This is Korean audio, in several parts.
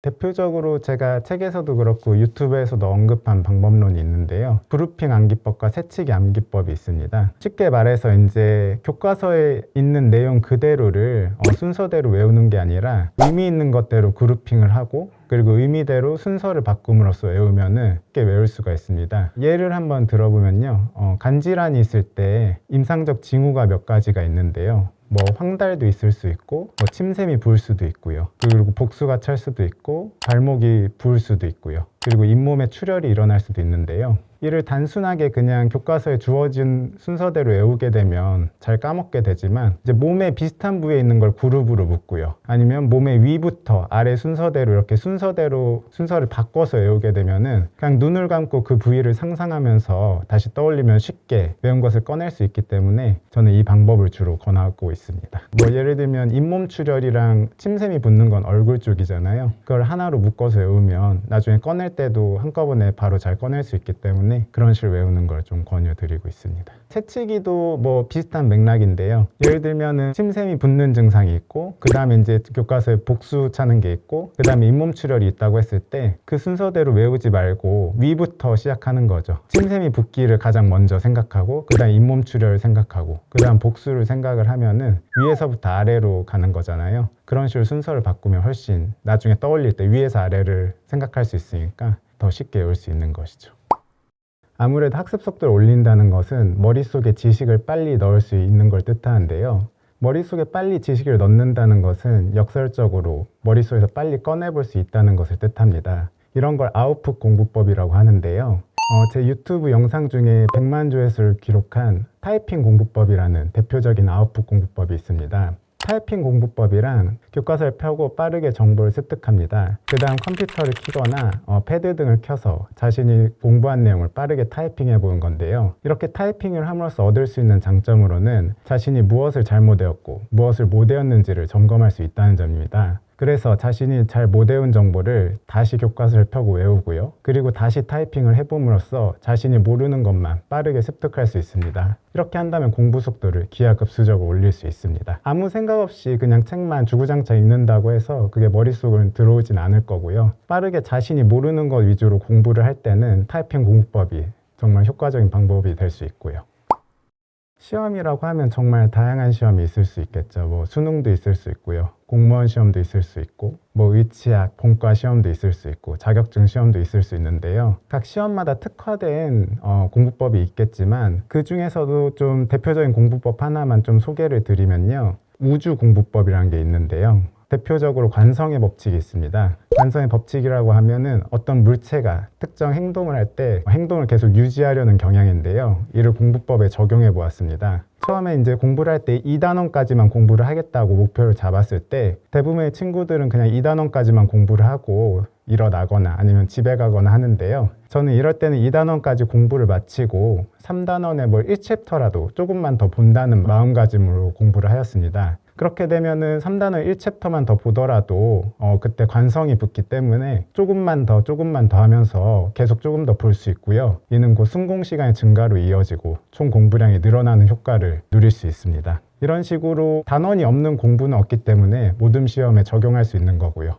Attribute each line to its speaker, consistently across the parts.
Speaker 1: 대표적으로 제가 책에서도 그렇고 유튜브에서도 언급한 방법론이 있는데요. 그루핑 암기법과 새치기 암기법이 있습니다. 쉽게 말해서 이제 교과서에 있는 내용 그대로를 순서대로 외우는 게 아니라 의미 있는 것대로 그루핑을 하고 그리고 의미대로 순서를 바꿈으로써 외우면은 쉽게 외울 수가 있습니다. 예를 한번 들어보면요. 간질환이 있을 때 임상적 징후가 몇 가지가 있는데요. 뭐 황달도 있을 수 있고 뭐 침샘이 부을 수도 있고요. 그리고 복수가 찰 수도 있고 발목이 부을 수도 있고요. 그리고 잇몸에 출혈이 일어날 수도 있는데요. 이를 단순하게 그냥 교과서에 주어진 순서대로 외우게 되면 잘 까먹게 되지만 이제 몸에 비슷한 부위에 있는 걸 그룹으로 묶고요. 아니면 몸의 위부터 아래 순서대로 이렇게 순서를 바꿔서 외우게 되면은 그냥 눈을 감고 그 부위를 상상하면서 다시 떠올리면 쉽게 외운 것을 꺼낼 수 있기 때문에 저는 이 방법을 주로 권하고 있습니다. 뭐 예를 들면 잇몸 출혈이랑 침샘이 붙는 건 얼굴 쪽이잖아요. 그걸 하나로 묶어서 외우면 나중에 꺼낼 때도 한꺼번에 바로 잘 꺼낼 수 있기 때문에 그런 식으로 외우는 걸 좀 권유드리고 있습니다. 새치기도 뭐 비슷한 맥락인데요. 예를 들면은 침샘이 붙는 증상이 있고 그 다음에 이제 교과서에 복수 차는 게 있고 그 다음에 잇몸 출혈이 있다고 했을 때 그 순서대로 외우지 말고 위부터 시작하는 거죠. 침샘이 붙기를 가장 먼저 생각하고 그 다음 잇몸 출혈을 생각하고 그 다음 복수를 생각을 하면은 위에서부터 아래로 가는 거잖아요. 그런 식으로 순서를 바꾸면 훨씬 나중에 떠올릴 때 위에서 아래를 생각할 수 있으니까 더 쉽게 외울 수 있는 것이죠. 아무래도 학습 속도를 올린다는 것은 머릿속에 지식을 빨리 넣을 수 있는 걸 뜻하는데요. 머릿속에 빨리 지식을 넣는다는 것은 역설적으로 머릿속에서 빨리 꺼내볼 수 있다는 것을 뜻합니다. 이런 걸 아웃풋 공부법이라고 하는데요. 제 유튜브 영상 중에 100만 조회수를 기록한 타이핑 공부법이라는 대표적인 아웃풋 공부법이 있습니다. 타이핑 공부법이란 교과서를 펴고 빠르게 정보를 습득합니다. 그 다음 컴퓨터를 켜거나 패드 등을 켜서 자신이 공부한 내용을 빠르게 타이핑해 보는 건데요. 이렇게 타이핑을 함으로써 얻을 수 있는 장점으로는 자신이 무엇을 잘못 외웠고 무엇을 못 외웠는지를 점검할 수 있다는 점입니다. 그래서 자신이 잘 못 외운 정보를 다시 교과서를 펴고 외우고요. 그리고 다시 타이핑을 해봄으로써 자신이 모르는 것만 빠르게 습득할 수 있습니다. 이렇게 한다면 공부 속도를 기하급수적으로 올릴 수 있습니다. 아무 생각 없이 그냥 책만 주구장창 읽는다고 해서 그게 머릿속으로 들어오진 않을 거고요. 빠르게 자신이 모르는 것 위주로 공부를 할 때는 타이핑 공부법이 정말 효과적인 방법이 될 수 있고요. 시험이라고 하면 정말 다양한 시험이 있을 수 있겠죠. 뭐 수능도 있을 수 있고요. 공무원 시험도 있을 수 있고 뭐 의치학, 본과 시험도 있을 수 있고 자격증 시험도 있을 수 있는데요. 각 시험마다 특화된 공부법이 있겠지만 그 중에서도 좀 대표적인 공부법 하나만 좀 소개를 드리면요. 우주 공부법이라는 게 있는데요. 대표적으로 관성의 법칙이 있습니다. 관성의 법칙이라고 하면은 어떤 물체가 특정 행동을 할 때 행동을 계속 유지하려는 경향인데요. 이를 공부법에 적용해 보았습니다. 처음에 이제 공부를 할 때 2단원까지만 공부를 하겠다고 목표를 잡았을 때 대부분의 친구들은 그냥 2단원까지만 공부를 하고 일어나거나 아니면 집에 가거나 하는데요. 저는 이럴 때는 2단원까지 공부를 마치고 3단원에 뭘 1챕터라도 조금만 더 본다는 마음가짐으로 공부를 하였습니다. 그렇게 되면은 3단원 1챕터만 더 보더라도 그때 관성이 붙기 때문에 조금만 더 하면서 계속 조금 더 볼 수 있고요. 이는 곧 순공 시간의 증가로 이어지고 총 공부량이 늘어나는 효과를 누릴 수 있습니다. 이런 식으로 단원이 없는 공부는 없기 때문에 모든 시험에 적용할 수 있는 거고요.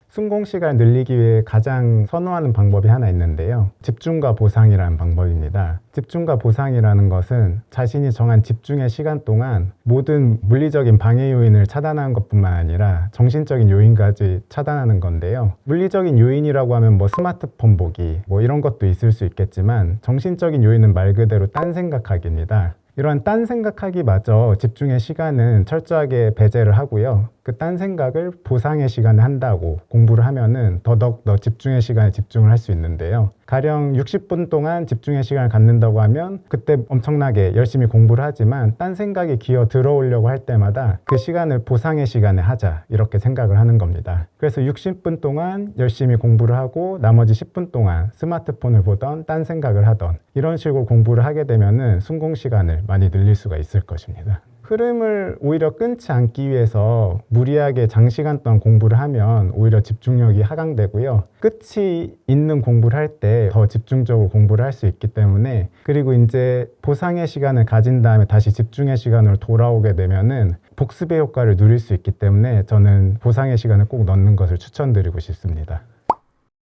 Speaker 1: 순공 시간을 늘리기 위해 가장 선호하는 방법이 하나 있는데요. 집중과 보상이라는 방법입니다. 집중과 보상이라는 것은 자신이 정한 집중의 시간 동안 모든 물리적인 방해 요인을 차단하는 것뿐만 아니라 정신적인 요인까지 차단하는 건데요. 물리적인 요인이라고 하면 뭐 스마트폰 보기 뭐 이런 것도 있을 수 있겠지만 정신적인 요인은 말 그대로 딴 생각하기입니다. 이러한 딴 생각하기마저 집중의 시간은 철저하게 배제를 하고요. 그 딴 생각을 보상의 시간에 한다고 공부를 하면은 더더욱 더 집중의 시간에 집중을 할 수 있는데요. 가령 60분 동안 집중의 시간을 갖는다고 하면 그때 엄청나게 열심히 공부를 하지만 딴 생각이 기어 들어오려고 할 때마다 그 시간을 보상의 시간에 하자 이렇게 생각을 하는 겁니다. 그래서 60분 동안 열심히 공부를 하고 나머지 10분 동안 스마트폰을 보던 딴 생각을 하던 이런 식으로 공부를 하게 되면은 순공 시간을 많이 늘릴 수가 있을 것입니다. 흐름을 오히려 끊지 않기 위해서 무리하게 장시간 동안 공부를 하면 오히려 집중력이 하강되고요. 끝이 있는 공부를 할 때 더 집중적으로 공부를 할 수 있기 때문에, 그리고 이제 보상의 시간을 가진 다음에 다시 집중의 시간으로 돌아오게 되면은 복습의 효과를 누릴 수 있기 때문에 저는 보상의 시간을 꼭 넣는 것을 추천드리고 싶습니다.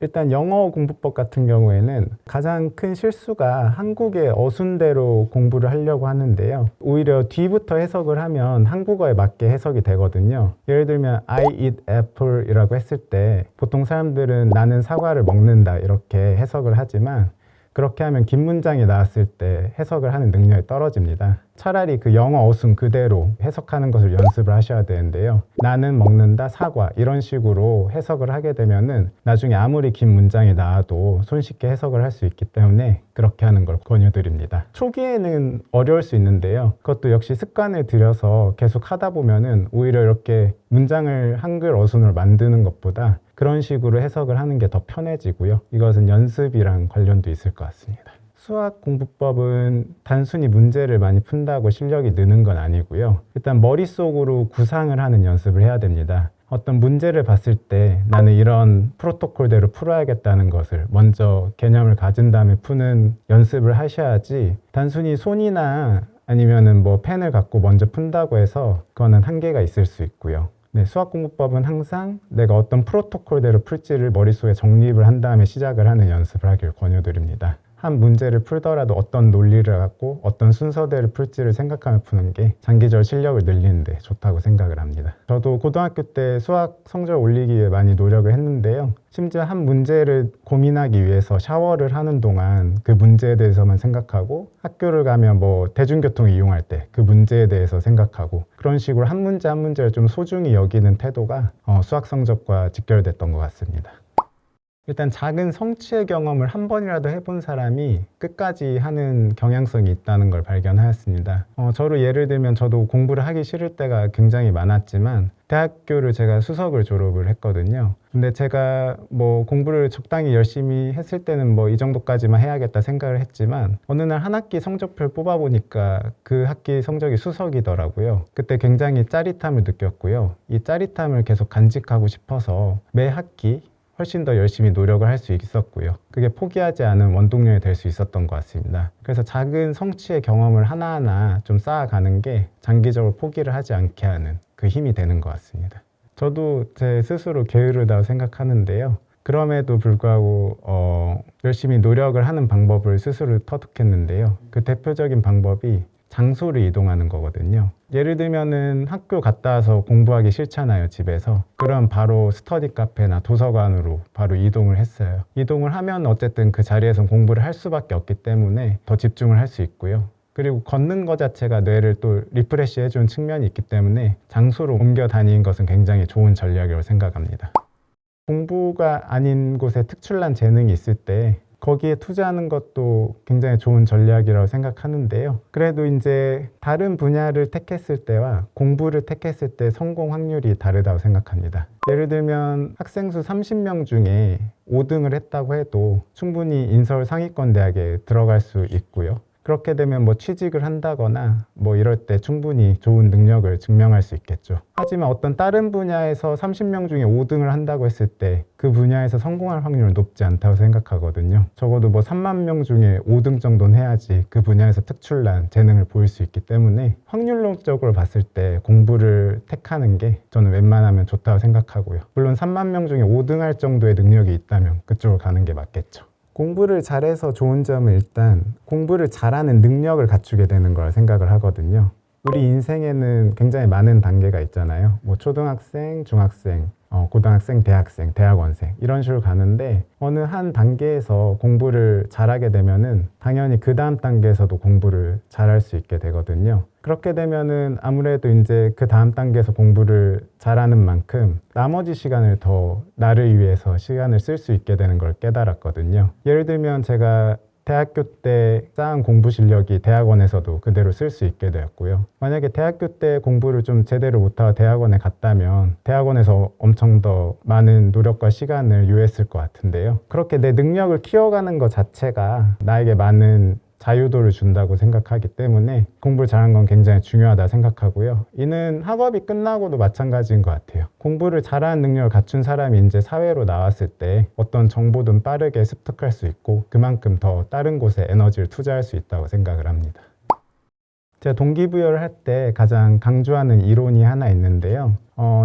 Speaker 1: 일단 영어 공부법 같은 경우에는 가장 큰 실수가 한국의 어순대로 공부를 하려고 하는데요. 오히려 뒤부터 해석을 하면 한국어에 맞게 해석이 되거든요. 예를 들면 I eat apple 이라고 했을 때 보통 사람들은 나는 사과를 먹는다 이렇게 해석을 하지만, 그렇게 하면 긴 문장이 나왔을 때 해석을 하는 능력이 떨어집니다. 차라리 그 영어 어순 그대로 해석하는 것을 연습을 하셔야 되는데요. 나는 먹는다 사과 이런 식으로 해석을 하게 되면은 나중에 아무리 긴 문장이 나와도 손쉽게 해석을 할 수 있기 때문에 그렇게 하는 걸 권유드립니다. 초기에는 어려울 수 있는데요. 그것도 역시 습관을 들여서 계속 하다 보면은 오히려 이렇게 문장을 한글 어순으로 만드는 것보다 그런 식으로 해석을 하는 게 더 편해지고요. 이것은 연습이랑 관련도 있을 것 같습니다. 수학 공부법은 단순히 문제를 많이 푼다고 실력이 느는 건 아니고요. 일단 머릿속으로 구상을 하는 연습을 해야 됩니다. 어떤 문제를 봤을 때 나는 이런 프로토콜대로 풀어야겠다는 것을 먼저 개념을 가진 다음에 푸는 연습을 하셔야지, 단순히 손이나 아니면은 뭐 펜을 갖고 먼저 푼다고 해서 그거는 한계가 있을 수 있고요. 네, 수학 공부법은 항상 내가 어떤 프로토콜대로 풀지를 머릿속에 정립을 한 다음에 시작을 하는 연습을 하길 권유드립니다. 한 문제를 풀더라도 어떤 논리를 갖고 어떤 순서대로 풀지를 생각하며 푸는 게 장기적으로 실력을 늘리는 데 좋다고 생각을 합니다. 저도 고등학교 때 수학 성적 올리기 위해 많이 노력을 했는데요. 심지어 한 문제를 고민하기 위해서 샤워를 하는 동안 그 문제에 대해서만 생각하고, 학교를 가면 뭐 대중교통 이용할 때 그 문제에 대해서 생각하고, 그런 식으로 한 문제 한 문제를 좀 소중히 여기는 태도가 수학 성적과 직결됐던 것 같습니다. 일단 작은 성취의 경험을 한 번이라도 해본 사람이 끝까지 하는 경향성이 있다는 걸 발견하였습니다. 저로 예를 들면 저도 공부를 하기 싫을 때가 굉장히 많았지만 대학교를 제가 수석을 졸업을 했거든요. 근데 제가 뭐 공부를 적당히 열심히 했을 때는 뭐 이 정도까지만 해야겠다 생각을 했지만, 어느 날 한 학기 성적표를 뽑아보니까 그 학기 성적이 수석이더라고요. 그때 굉장히 짜릿함을 느꼈고요. 이 짜릿함을 계속 간직하고 싶어서 매 학기 훨씬 더 열심히 노력을 할 수 있었고요. 그게 포기하지 않은 원동력이 될 수 있었던 것 같습니다. 그래서 작은 성취의 경험을 하나하나 좀 쌓아가는 게 장기적으로 포기를 하지 않게 하는 그 힘이 되는 것 같습니다. 저도 제 스스로 게으르다고 생각하는데요. 그럼에도 불구하고 열심히 노력을 하는 방법을 스스로 터득했는데요. 그 대표적인 방법이 장소를 이동하는 거거든요. 예를 들면은 학교 갔다 와서 공부하기 싫잖아요, 집에서. 그럼 바로 스터디 카페나 도서관으로 바로 이동을 했어요. 이동을 하면 어쨌든 그 자리에서 공부를 할 수밖에 없기 때문에 더 집중을 할 수 있고요. 그리고 걷는 것 자체가 뇌를 또 리프레시 해주는 측면이 있기 때문에 장소로 옮겨 다니는 것은 굉장히 좋은 전략이라고 생각합니다. 공부가 아닌 곳에 특출난 재능이 있을 때 거기에 투자하는 것도 굉장히 좋은 전략이라고 생각하는데요. 그래도 이제 다른 분야를 택했을 때와 공부를 택했을 때 성공 확률이 다르다고 생각합니다. 예를 들면 학생 수 30명 중에 5등을 했다고 해도 충분히 인서울 상위권 대학에 들어갈 수 있고요. 그렇게 되면 뭐 취직을 한다거나 뭐 이럴 때 충분히 좋은 능력을 증명할 수 있겠죠. 하지만 어떤 다른 분야에서 30명 중에 5등을 한다고 했을 때 그 분야에서 성공할 확률은 높지 않다고 생각하거든요. 적어도 뭐 3만 명 중에 5등 정도는 해야지 그 분야에서 특출난 재능을 보일 수 있기 때문에 확률론적으로 봤을 때 공부를 택하는 게 저는 웬만하면 좋다고 생각하고요. 물론 3만 명 중에 5등 할 정도의 능력이 있다면 그쪽으로 가는 게 맞겠죠. 공부를 잘해서 좋은 점은 일단 공부를 잘하는 능력을 갖추게 되는 걸 생각을 하거든요. 우리 인생에는 굉장히 많은 단계가 있잖아요. 뭐 초등학생, 중학생, 고등학생, 대학생, 대학원생 이런 식으로 가는데, 어느 한 단계에서 공부를 잘하게 되면은 당연히 그 다음 단계에서도 공부를 잘할 수 있게 되거든요. 그렇게 되면은 아무래도 이제 그 다음 단계에서 공부를 잘하는 만큼 나머지 시간을 더 나를 위해서 시간을 쓸 수 있게 되는 걸 깨달았거든요. 예를 들면 제가 대학교 때 쌓은 공부 실력이 대학원에서도 그대로 쓸 수 있게 되었고요. 만약에 대학교 때 공부를 좀 제대로 못하고 대학원에 갔다면 대학원에서 엄청 더 많은 노력과 시간을 요했을 것 같은데요. 그렇게 내 능력을 키워가는 것 자체가 나에게 많은 자유도를 준다고 생각하기 때문에 공부를 잘하는 건 굉장히 중요하다 생각하고요. 이는 학업이 끝나고도 마찬가지인 것 같아요. 공부를 잘하는 능력을 갖춘 사람이 이제 사회로 나왔을 때 어떤 정보든 빠르게 습득할 수 있고 그만큼 더 다른 곳에 에너지를 투자할 수 있다고 생각을 합니다. 제가 동기부여를 할 때 가장 강조하는 이론이 하나 있는데요.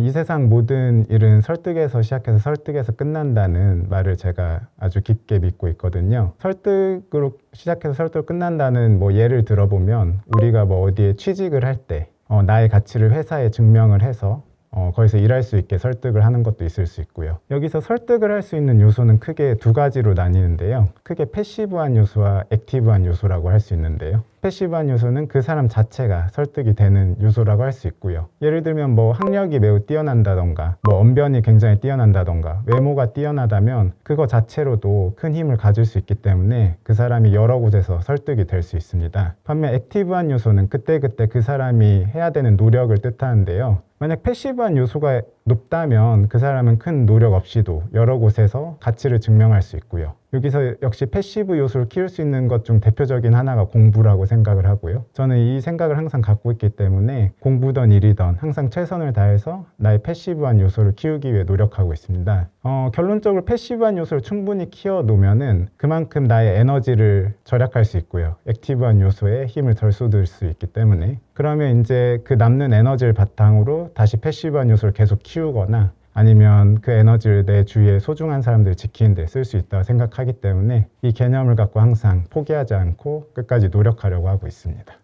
Speaker 1: 이 세상 모든 일은 설득에서 시작해서 설득에서 끝난다는 말을 제가 아주 깊게 믿고 있거든요. 설득으로 시작해서 설득으로 끝난다는 뭐 예를 들어보면 우리가 뭐 어디에 취직을 할 때 나의 가치를 회사에 증명을 해서 거기서 일할 수 있게 설득을 하는 것도 있을 수 있고요. 여기서 설득을 할 수 있는 요소는 크게 두 가지로 나뉘는데요. 크게 패시브한 요소와 액티브한 요소라고 할 수 있는데요. 패시브한 요소는 그 사람 자체가 설득이 되는 요소라고 할 수 있고요. 예를 들면 뭐 학력이 매우 뛰어난다던가 뭐 언변이 굉장히 뛰어난다던가 외모가 뛰어나다면 그거 자체로도 큰 힘을 가질 수 있기 때문에 그 사람이 여러 곳에서 설득이 될 수 있습니다. 반면 액티브한 요소는 그때그때 그 사람이 해야 되는 노력을 뜻하는데요. 만약 패시브한 요소가 높다면 그 사람은 큰 노력 없이도 여러 곳에서 가치를 증명할 수 있고요. 여기서 역시 패시브 요소를 키울 수 있는 것 중 대표적인 하나가 공부라고 생각을 하고요. 저는 이 생각을 항상 갖고 있기 때문에 공부든 일이든 항상 최선을 다해서 나의 패시브한 요소를 키우기 위해 노력하고 있습니다. 결론적으로 패시브한 요소를 충분히 키워놓으면은 그만큼 나의 에너지를 절약할 수 있고요. 액티브한 요소에 힘을 덜 쏟을 수 있기 때문에 그러면 이제 그 남는 에너지를 바탕으로 다시 패시브한 요소를 계속 키우거나 아니면 그 에너지를 내 주위의 소중한 사람들을 지키는 데 쓸 수 있다고 생각하기 때문에 이 개념을 갖고 항상 포기하지 않고 끝까지 노력하려고 하고 있습니다.